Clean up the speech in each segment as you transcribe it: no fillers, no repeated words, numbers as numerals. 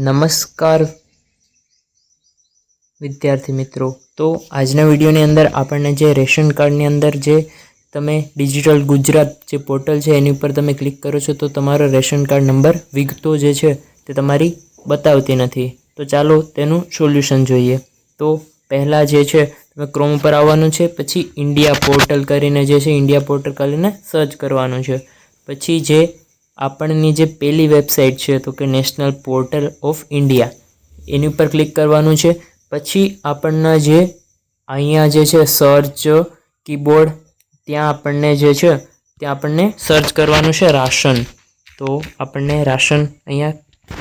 નમસ્કાર વિદ્યાર્થી મિત્રો। તો આજના વિડીયોની અંદર આપણને જે રેશન કાર્ડની અંદર જે તમે ડિજિટલ ગુજરાત જે પોર્ટલ છે એની ઉપર તમે ક્લિક કરો છો તો તમારો રેશન કાર્ડ નંબર વિગતો જે છે તે તમારી બતાવતી નથી। તો ચાલો તેનું સોલ્યુશન જોઈએ। તો પહેલાં જે છે તમે ક્રોમ ઉપર આવવાનું છે, પછી ઇન્ડિયા પોર્ટલ કરીને જે છે ઇન્ડિયા પોર્ટલ કરીને સર્ચ કરવાનું છે। પછી જે આપણની જે પહેલી વેબસાઇટ છે તો કે નેશનલ પોર્ટલ ઓફ ઇન્ડિયા એની ઉપર ક્લિક કરવાનું છે। પછી આપણને જે અહીંયા જે છે સર્ચ કીબોર્ડ ત્યાં આપણને જે છે ત્યાં આપણને સર્ચ કરવાનું છે રાશન। તો આપણને રાશન અહીંયા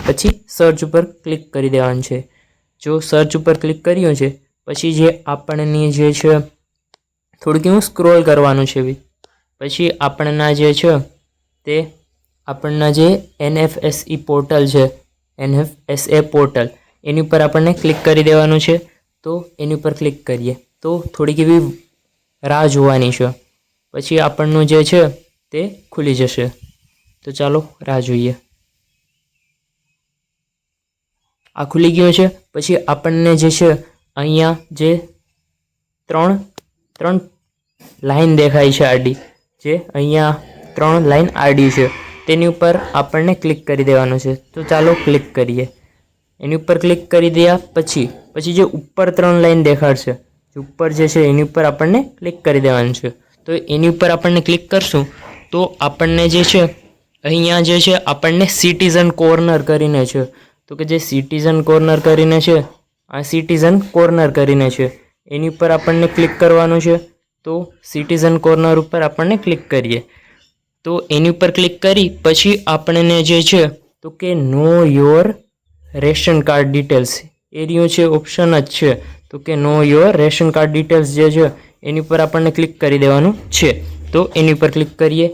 પછી સર્ચ ઉપર ક્લિક કરી દેવાનું છે। જો સર્ચ ઉપર ક્લિક કર્યું છે પછી જે આપણની જે છે થોડુંક એવું સ્ક્રોલ કરવાનું છે। પછી આપણના જે છે તે આપણના જે NFSE પોર્ટલ છે NFSA પોર્ટલ એની ઉપર આપણને ક્લિક કરી દેવાનું છે। તો એની ઉપર ક્લિક કરીએ તો થોડીક એવી રાહ જોવાની છે, પછી આપણનું જે છે તે ખુલી જશે। તો ચાલો રાહ જોઈએ। આ ખુલી ગયું છે। પછી આપણને જે છે અહીંયા જે ત્રણ લાઈન દેખાય છે આડી, જે અહીંયા 3 લાઈન આડી છે તેની ઉપર આપણને ક્લિક કરી દેવાનું છે। તો ચાલો ક્લિક કરીએ। એની ઉપર ક્લિક કરી દયા પછી જે ઉપર 3 લાઈન દેખાડશે ઉપર જે છે એની ઉપર આપણને ક્લિક કરી દેવાનું છે। તો એની ઉપર આપણને ક્લિક કરશું તો આપણને જે છે અહીંયા જે છે આપણને સિટીઝન કોર્નર કરીને છે, તો કે જે સિટીઝન કોર્નર કરીને છે આ સિટીઝન કોર્નર કરીને છે એની ઉપર આપણને ક્લિક કરવાનું છે। તો સિટીઝન કોર્નર ઉપર આપણને ક્લિક કરીએ તો એની ઉપર ક્લિક કરી પછી આપણને જે છે તો કે know your ration card details એરિયો છે ઓપ્શન જ છે, તો કે know your ration card details જે છે એની ઉપર આપણને ક્લિક કરી દેવાનું છે। તો એની ઉપર ક્લિક કરીએ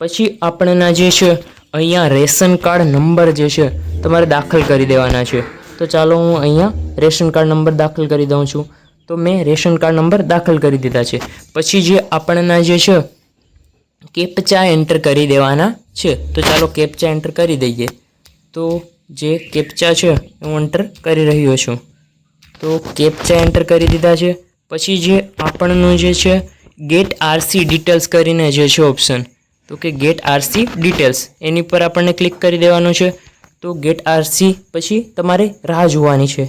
પછી આપણના જે છે અહીંયા રેશન કાર્ડ નંબર જે છે તમારે દાખલ કરી દેવાના છે। તો ચાલો હું અહીંયા રેશન કાર્ડ નંબર દાખલ કરી દઉં છું। તો મેં રેશન કાર્ડ નંબર દાખલ કરી દીધા છે। પછી જે આપણના જે છે કેપ્ચા એન્ટર કરી દેવાના છે। તો ચાલો કેપ્ચા એન્ટર કરી દઈએ। તો જે કેપ્ચા છે હું એન્ટર કરી રહ્યો છું। તો કેપ્ચા એન્ટર કરી દીધા છે। પછી જે આપણનું જે છે ગેટ આરસી ડિટેલ્સ કરીને જે છે ઓપ્શન, તો કે ગેટ આરસી ડિટેલ્સ એની પર આપણને ક્લિક કરી દેવાનું છે। તો ગેટ આરસી પછી તમારે રાહ જોવાની છે।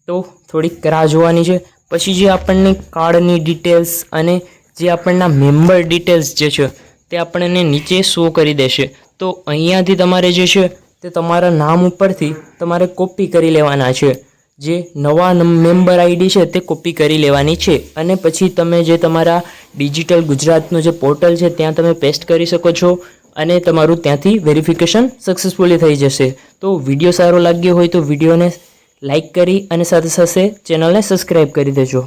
તો થોડીક રાહ જોવાની છે। પછી જે આપણને કાર્ડની ડિટેલ્સ અને જે આપણના મેમ્બર ડિટેલ્સ જે છે તે આપણને નીચે શો કરી દેશે। તો અહીંયાથી તમારે જે છે તે તમારા નામ ઉપરથી તમારે કોપી કરી લેવાના છે। જે નવા મેમ્બર આઈડી છે તે કોપી કરી લેવાની છે અને પછી તમે જે તમારા ડિજિટલ ગુજરાતનું જે પોર્ટલ છે ત્યાં તમે પેસ્ટ કરી શકો છો અને તમારું ત્યાંથી વેરિફિકેશન સક્સેસફુલી થઈ જશે। તો વિડીયો સારો લાગ્યો હોય તો વિડીયોને લાઇક કરી અને સાથે સાથે ચેનલને સબસ્ક્રાઈબ કરી દેજો।